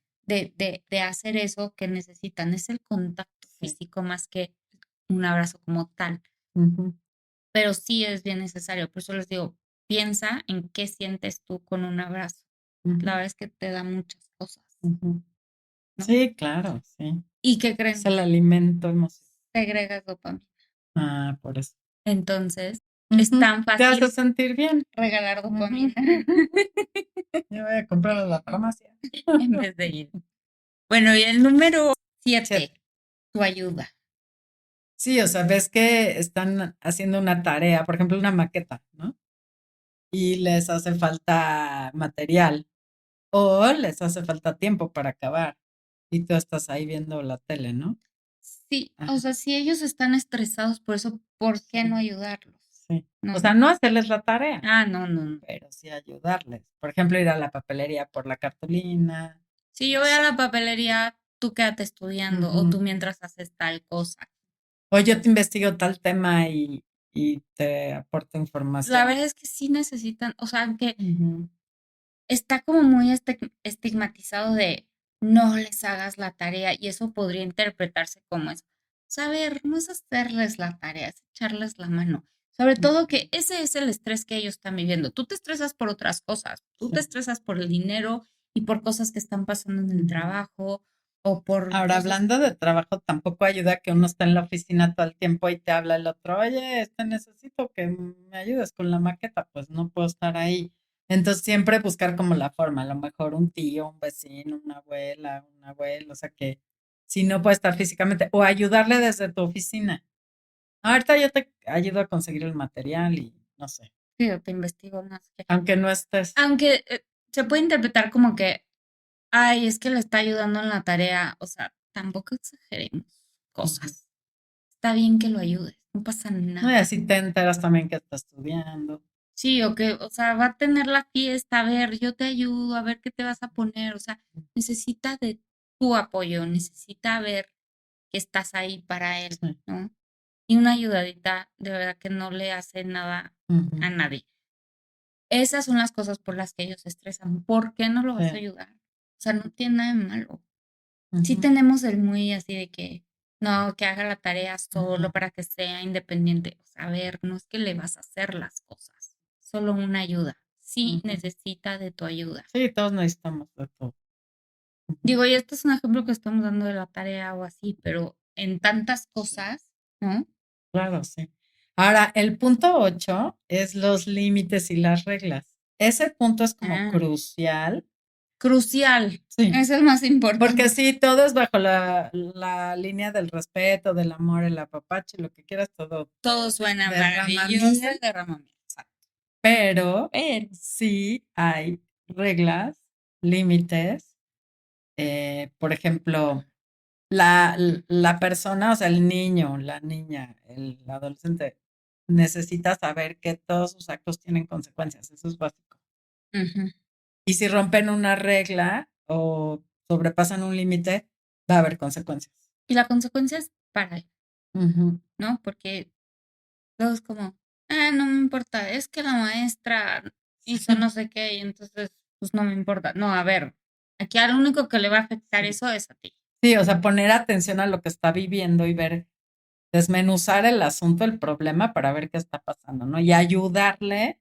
de hacer eso que necesitan. Es el contacto sí. físico más que un abrazo como tal. Ujú, Pero sí es bien necesario. Por eso les digo, piensa en qué sientes tú con un abrazo. La ujú, verdad es que te da muchas cosas, ujú. ¿no? Sí, claro, sí. ¿Y qué Es creen? el alimento emocional. Segregas dopamina. Ah, por eso. Entonces, es Ujú. tan Te hace fácil sentir bien. regalar Ujú. dopamina Yo voy a comprar a la farmacia. en vez de ir. Bueno, y el número Siete. 7, tu ayuda. Sí, o sea, ves que están haciendo una tarea, por ejemplo, una maqueta, ¿no? Y les hace falta material o les hace falta tiempo para acabar. Y tú estás ahí viendo la tele, ¿no? Sí, o Ajá, sea, si ellos están estresados por eso, ¿por qué no sí, ayudarlos? sí. O ¿No? sea, no hacerles la tarea, Ah, no, no, no. pero sí ayudarles. Por ejemplo, ir a la papelería por la cartulina, Si yo no voy a sé. la papelería, tú quédate estudiando o tú Ujú. mientras haces tal cosa. O yo te investigo tal tema y te aporto La información. verdad es que sí necesitan, o sea, aunque Ujú, está como muy estigmatizado de no les hagas la tarea y eso podría interpretarse como eso. Saber, no es hacerles la tarea, es echarles la mano. Sobre todo que ujú. ese es el estrés que ellos están viviendo. Tú te estresas por otras cosas, tú te Sí. estresas por el dinero y por cosas que están pasando en el Ujú. trabajo o por Ahora, cosas. hablando de trabajo, tampoco ayuda que uno esté en la oficina todo el tiempo y te habla el otro, oye, necesito que me ayudes con la maqueta, pues no puedo estar ahí. Entonces siempre buscar como la forma, a lo mejor un tío, un vecino, una abuela, un abuelo, o sea que si no puede estar físicamente, o ayudarle desde tu oficina. Ahorita yo te ayudo a conseguir el material y no sé, Sí, yo te investigo más. aunque no estés. Aunque se puede interpretar como que, ay, es que le está ayudando en la tarea. O sea, tampoco exageremos Ujú. cosas. Está bien que lo ayudes, no pasa No, y nada. así te enteras también que está estudiando. Sí, o que, o sea, va a tener la fiesta, a ver, yo te ayudo, a ver qué te vas a poner. O sea, necesita de tu apoyo, necesita ver que estás ahí para él, Sí. ¿no? Y una ayudadita, de verdad que no le hace nada Ujú. a nadie. Esas son las cosas por las que ellos se estresan. ¿Por qué no lo vas a Sí. ayudar? O sea, no tiene nada de malo. Sí Ujú. tenemos el muy así de que, no, que haga la tarea Ujú. solo para que sea independiente. O sea, a ver, no es que le vas a hacer las cosas, solo una ayuda. Sí Ujú. necesita de tu ayuda. Sí, todos necesitamos de todo. Ujú. Digo, y este es un ejemplo que estamos dando de la tarea o así, pero en tantas Sí. cosas, ¿no? Claro, sí. Ahora, el punto 8 es los límites y las reglas. Ese punto es como Ah, crucial. crucial. Sí. Es el más Porque importante. sí, todo es bajo la línea del respeto, del amor, el apapacho, lo que quieras, todo Todo suena derrama maravilloso y miel, derrama miel. Exacto. pero Pero, sí hay reglas, límites. Por ejemplo, la persona, o sea, el niño, la niña, el adolescente, necesita saber que todos sus actos tienen consecuencias. Eso es básico. ujú. Y si rompen una regla o sobrepasan un límite, va a haber consecuencias. Y la consecuencia es para él, Ujú. ¿no? Porque luego es como, ah, no me importa, es que la maestra hizo no sé qué y entonces, pues no me importa. No, a ver, aquí al único que le va a afectar Sí. eso es a ti. Sí, o sea, poner atención a lo que está viviendo y ver, desmenuzar el asunto, el problema para ver qué está pasando, ¿no? Y ayudarle,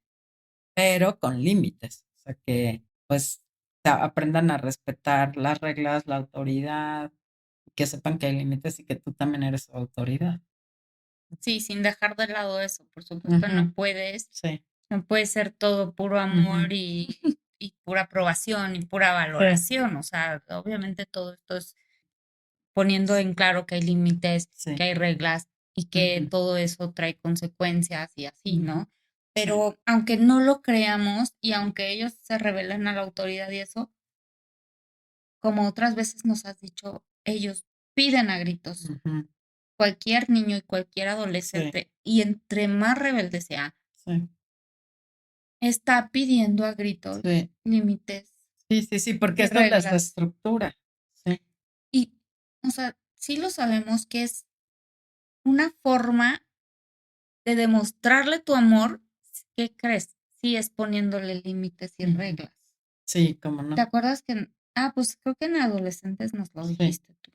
pero con límites. O sea, que pues aprendan a respetar las reglas, la autoridad, que sepan que hay límites y que tú también eres su autoridad. Sí, sin dejar de lado eso, por supuesto, Ujú. no puedes, Sí. no puede ser todo puro Ujú. amor y pura aprobación y pura Sí. valoración. O sea, obviamente todo esto es poniendo en claro que hay límites, que Sí. hay reglas y que Ujú. todo eso trae consecuencias y así, Ujú. ¿no? Sí. Pero aunque no lo creamos y aunque ellos se rebelen a la autoridad y eso, como otras veces nos has dicho, ellos piden a gritos. Ujú. Cualquier niño y cualquier Sí. adolescente, y entre más rebelde sea, Sí. está pidiendo a gritos Sí. límites Sí, sí, sí, porque y es donde se reglas. estructura. Sí. Y, o sea, sí lo sabemos que es una forma de demostrarle tu amor. ¿Qué crees? Sí, es poniéndole límites y Ujú. reglas. Sí, cómo ¿Te no. acuerdas que, pues creo que en adolescentes nos lo Sí. dijiste tú?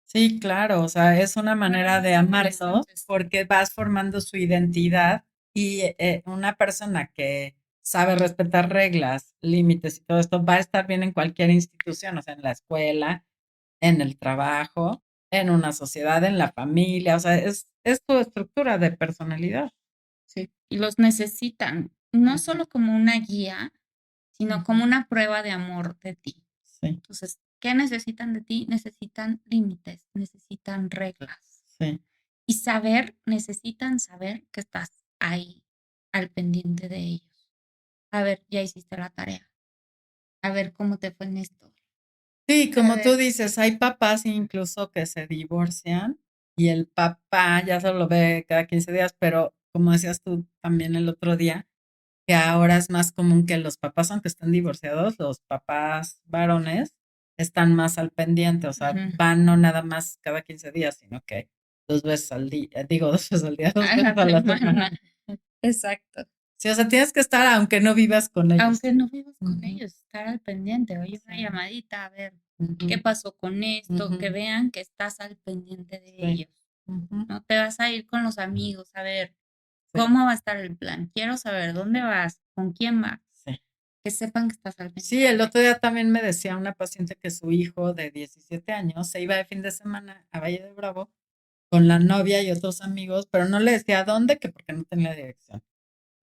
Sí, claro, o sea, es una Bueno, manera de más amarlos adolescentes. porque vas formando su identidad y una persona que sabe respetar reglas, límites y todo esto va a estar bien en cualquier institución, o sea, en la escuela, en el trabajo, en una sociedad, en la familia, o sea, es tu estructura de personalidad. Sí. Y los necesitan, no Ujú. solo como una guía, sino Ujú. como una prueba de amor de ti. Sí, Entonces, ¿qué necesitan de ti? Necesitan límites, necesitan reglas. sí. Y necesitan saber que estás ahí, al pendiente de ellos. A ver, ya hiciste la tarea. A ver cómo te fue en esto. Sí, A como tú ver, dices, hay papás incluso que se divorcian y el papá ya solo lo ve cada 15 días, pero como decías tú también el otro día, que ahora es más común que los papás, aunque estén divorciados, los papás varones están más al pendiente, o sea, ujú, van no nada más cada 15 días, sino que 2 veces al día, digo 2 veces al día, dos a veces la a la semana. semana. Exacto. Sí, o sea, tienes que estar aunque no vivas con ellos. Aunque no vivas con Ujú. ellos, estar al pendiente. Oye, una Sí. llamadita, a ver qué Ujú. pasó con esto, que Ujú. vean que estás al pendiente de Sí. ellos. Ujú. No te vas a ir con los amigos, a ver Sí. cómo va a estar el plan. Quiero saber dónde vas, con quién vas, Sí. que sepan que estás al Sí, el pendiente de otro día también me decía una paciente que su hijo de 17 años se iba de fin de semana a Valle de Bravo con la novia y otros amigos, pero no le decía a dónde, que porque no tenía dirección.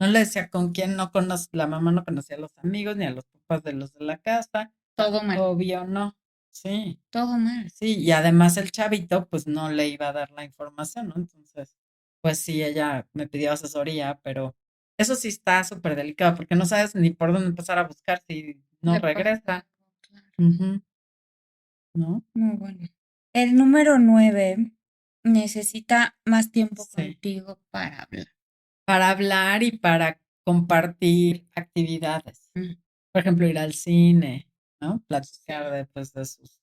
No le decía con quién, no conoce, la mamá no conocía a los amigos ni a los papás de los de la casa. Todo mal, Obvio, no. Sí, todo mal. sí. Y además el chavito, pues no le iba a dar la información, ¿no? Entonces, pues sí, ella me pidió asesoría, pero eso sí está súper delicado porque no sabes ni por dónde empezar a buscar si no Le pasa regresa. algo, claro. Ujú, ¿no? Muy bueno. El número 9 necesita más tiempo Sí. contigo para hablar. Para hablar y para compartir actividades. Mm, Por ejemplo, ir al cine, ¿no? Platicar sí. de, pues, de sus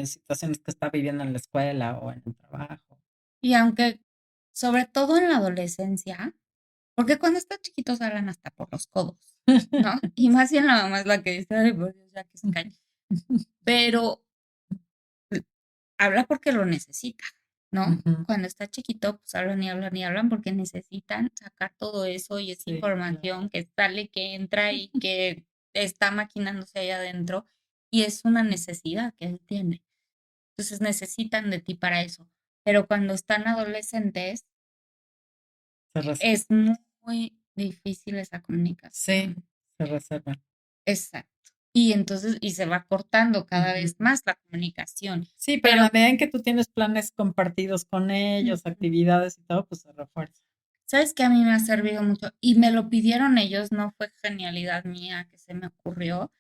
situaciones que está viviendo en la escuela o en el trabajo. Y aunque, sobre todo en la adolescencia, porque cuando están chiquitos hablan hasta por los codos, ¿no? Y más si en la mamá es la que dice, ay, por Dios, ya que se calle. Pero habla porque lo necesita, ¿no? Ujú, Cuando está chiquito, pues hablan y hablan y hablan porque necesitan sacar todo eso y esa sí, claro. información que sale, que entra y que está maquinándose ahí adentro y es una necesidad que él tiene. Entonces necesitan de ti para eso. Pero cuando están adolescentes Se reserva. es muy difícil esa comunicación. Sí, se reservan. Exacto. Y entonces, y se va cortando cada Ujú. vez más la comunicación. Sí, pero en la Pero medida en que tú tienes planes compartidos con ellos, ujú, actividades y todo, pues se refuerza. ¿sabes qué a mí me ha servido mucho? Y me lo pidieron ellos, no fue genialidad mía que se me ocurrió.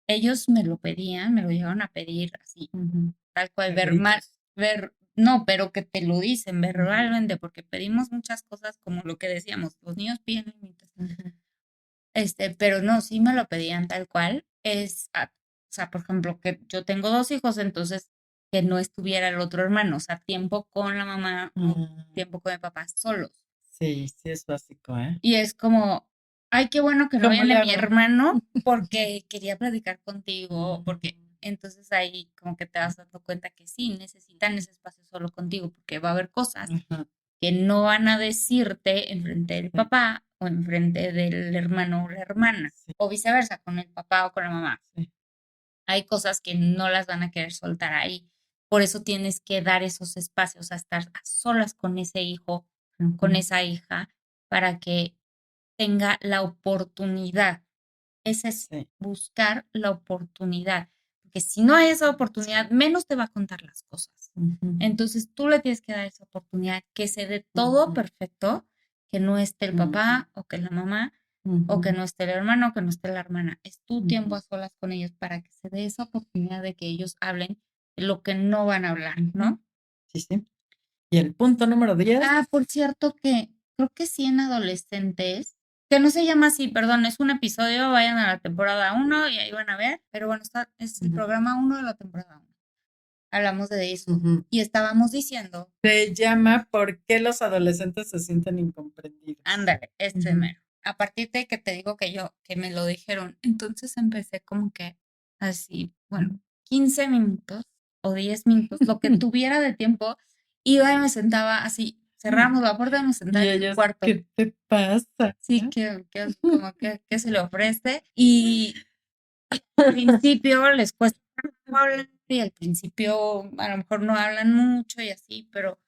Ellos me lo pedían, me lo llevaron a pedir así, Ujú. tal cual, A ver más, gritos. ver, no, pero que te lo dicen Ujú, verbalmente, porque pedimos muchas cosas como lo que decíamos, los niños piden límites. ujú, Pero no, sí me lo pedían tal cual. O sea, por ejemplo, que yo tengo dos hijos, entonces que no estuviera el otro hermano, o sea, tiempo con la mamá o mm, tiempo con el papá solos. sí, sí es básico, ¿eh? Y es como, ay, qué bueno que no ¿Cómo le viene mi hago? hermano porque quería platicar contigo, Mm, porque entonces ahí como que te vas dando cuenta que sí, necesitan ese espacio solo contigo, porque va a haber cosas ajá, que no van a decirte enfrente del sí, papá o enfrente del hermano o la hermana, sí, o viceversa, con el papá o con la mamá. sí. Hay cosas que no las van a querer soltar ahí. Por eso tienes que dar esos espacios a estar a solas con ese hijo, con Ujú, esa hija, para que tenga la oportunidad. Ese es sí, buscar la oportunidad. Porque si no hay esa oportunidad, menos te va a contar las cosas. ujú, Entonces tú le tienes que dar esa oportunidad, que se dé todo ujú, perfecto, que no esté el ujú, papá o que la mamá o que ujú, no esté el hermano o que no esté la hermana. Es tu tiempo ujú, a solas con ellos para que se dé esa oportunidad de que ellos hablen de lo que no van a hablar, ujú. ¿no? Sí, sí. Y el punto número 10. Ah, por cierto que creo que sí en adolescentes, que no se llama así, perdón, es un episodio, vayan a la temporada 1 y ahí van a ver, pero bueno, es el Ujú, programa 1 de la temporada 1. Hablamos de eso ujú. y estábamos diciendo, Se llama ¿Por qué los adolescentes se sienten incomprendidos? ándale, Ujú, mero. A partir de que te digo que me lo dijeron, entonces empecé como que así, bueno, 15 minutos o 10 minutos, lo que tuviera de tiempo, iba y me sentaba así, cerramos la puerta y me sentaba y en el ellos, cuarto. ¿qué te pasa? Sí, como que se le ofrece. Y al principio les cuesta hablar y al principio a lo mejor no hablan mucho y así, pero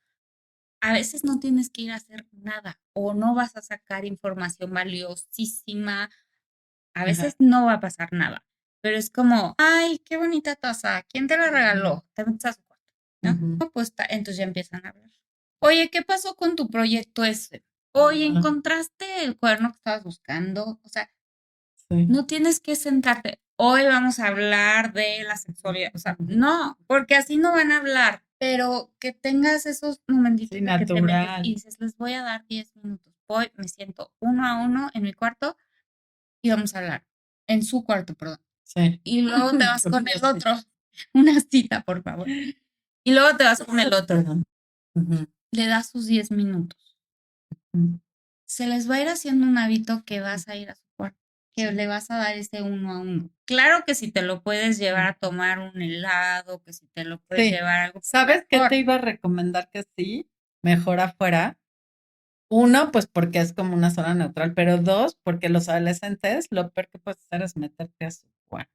a veces no tienes que ir a hacer nada o no vas a sacar información valiosísima. A veces Ajá, no va a pasar nada, pero es como, ay, qué bonita taza, ¿quién te la regaló? Te metes a su cuarto, ¿no? ujú, No, pues entonces ya empiezan a hablar. Oye, ¿qué pasó con tu proyecto ese? Oye, ajá, ¿encontraste el cuaderno que estabas buscando? O sea, sí, no tienes que sentarte. Hoy vamos a hablar de la sexualidad. O sea, no, porque así no van a hablar, pero que tengas esos sí, momentitos de que te metes y natural. dices, les voy a dar 10 minutos. Voy, me siento uno a uno en mi cuarto y vamos a hablar. En su cuarto, perdón. Sí. Y luego te vas con Yo el sí. otro. Una cita, por favor. Y luego te vas con el otro. Perdón. Ujú, Le das sus 10 minutos. ujú, Se les va a ir haciendo un hábito que vas a ir a su cuarto, que sí, le vas a dar ese uno a uno. Claro que si te lo puedes llevar sí. a tomar un helado, que si te lo puedes Sí. llevar algo, pues ¿Sabes qué te mejor. iba a recomendar que sí? Mejor afuera. Uno, pues porque es como una zona neutral, pero dos, porque los adolescentes lo peor que puedes hacer es meterte a su cuarto.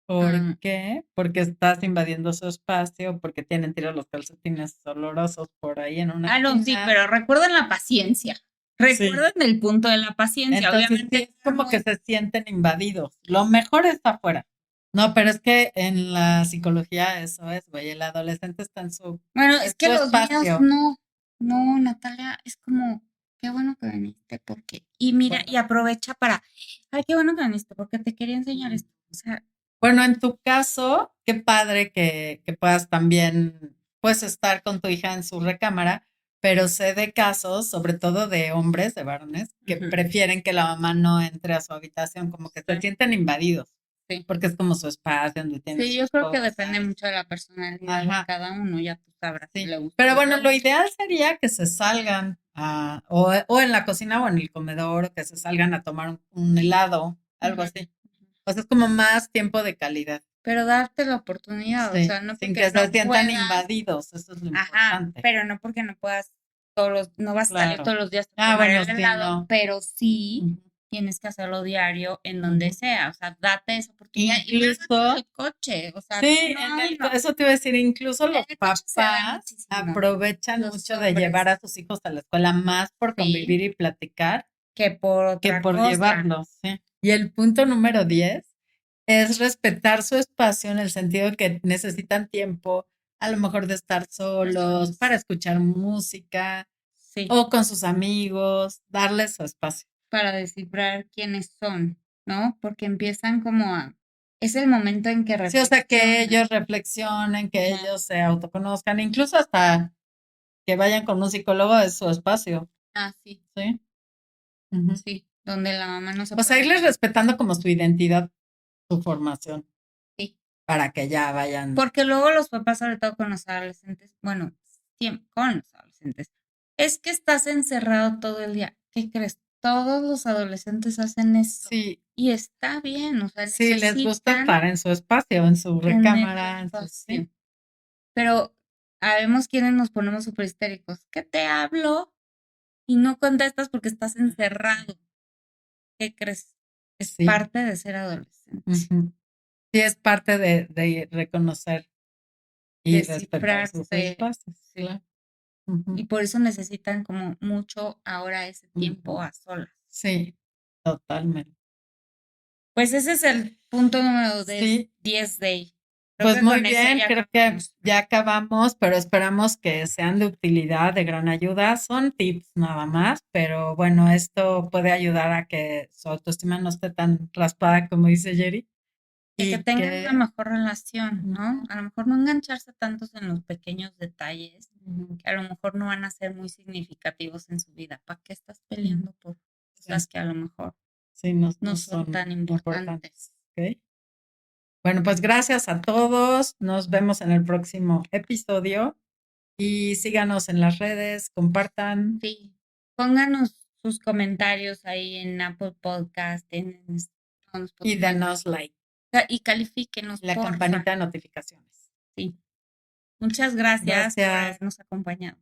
¿Por Mm. qué? Porque estás invadiendo su espacio, porque tienen tirados los calcetines olorosos por ahí en una Ah, no, sí, esquina. pero recuerden la paciencia. Recuerden el punto de la paciencia, Entonces sí, obviamente. es como que se sienten invadidos. Lo mejor está afuera. No, pero es que en la psicología eso es, güey. El adolescente está Bueno, en es que su los míos espacio. no, Natalia, es como, qué bueno que viniste, porque, y mira, Bueno, y aprovecha para, ay, qué bueno que viniste, porque te quería enseñar esto. O sea, bueno, en tu caso, qué padre que puedas también, pues, estar con tu hija en su recámara, pero sé de casos, sobre todo de hombres, de varones, que ujú, prefieren que la mamá no entre a su habitación, como que se sí, sienten invadidos, sí. porque es como su espacio donde tiene Sí, yo sus creo que depende cosas. mucho de la personalidad de Ajá, cada uno, ya tú sabrás si sí. le gusta Pero o no bueno, le lo gusta. ideal sería que se salgan o en la cocina o en el comedor, o que se salgan a tomar un helado, algo Ujú, así. ujú. O sea, es como más tiempo de calidad. Pero darte la oportunidad, o Sí, sea, no sin porque que se no sientan puedas, invadidos, eso es lo ajá, importante. pero no porque no puedas no vas a salir Claro. todos los días a Ah, tomar bueno, el sí, helado, no. pero sí Ujú, tienes que hacerlo diario en donde ujú. sea, o sea, date esa oportunidad y más en Incluso, el coche, o sea, sí, uno a uno. eso te iba a decir, incluso En los el coche se da papás muchísimo, aprovechan los mucho de llevar hombres, a sus hijos a la escuela más por sí, convivir y platicar que por que otra por cosa, llevarlos, sí. Y el punto número 10 es respetar su espacio en el sentido que necesitan tiempo, a lo mejor de estar solos, para escuchar música sí, o con sus amigos, darles su espacio. para descifrar quiénes son, ¿no? Porque empiezan como a, es el momento en que Sí, o sea, que reflexionan. ellos reflexionen, que Ajá. ellos se autoconozcan, incluso hasta que vayan con un psicólogo es su espacio, Ah, sí, ¿sí? Ujú. sí, donde la mamá no se O sea, puede irles meter. respetando como su identidad, su formación, Sí. para que ya vayan. Porque luego los papás, sobre todo con los adolescentes, bueno, con los adolescentes, es que estás encerrado todo el día. ¿Qué crees? Todos los adolescentes hacen eso. Sí, Y está bien, o sea, sí, les gusta estar en su espacio, en su tener su recámara, en su, sí. espacio. Pero habemos quienes nos ponemos súper histéricos. ¿Qué te hablo? Y no contestas porque estás encerrado. ¿Qué crees? Es Sí, parte de ser adolescente. ujú. Sí, es parte de reconocer y respetar sus Descifrarse, espacios, sí. claro. Ujú, Y por eso necesitan como mucho ahora ese tiempo ujú. a solas. Sí, totalmente. Pues ese es el punto número Sí, 10 de. Creo pues que muy con ese bien, ya creo que acabamos. ya acabamos, pero esperamos que sean de utilidad, de gran ayuda. Son tips nada más, pero bueno, esto puede ayudar a que su autoestima no esté tan raspada como dice Jerry De que y tengan una que mejor relación, ¿no? ujú, A lo mejor no engancharse tantos en los pequeños detalles ujú, que a lo mejor no van a ser muy significativos en su vida. ¿Para qué estás ujú, peleando por sí, cosas que a lo mejor sí, no, no no son son tan importantes? importantes. ¿Ok? Bueno, pues gracias a todos. Nos vemos en el próximo episodio y síganos en las redes, compartan Sí, pónganos sus comentarios ahí en Apple Podcast, en y Spotify, denos like y califíquenos, y la porfa. campanita de notificaciones. Sí. Muchas gracias por Gracias. habernos acompañado.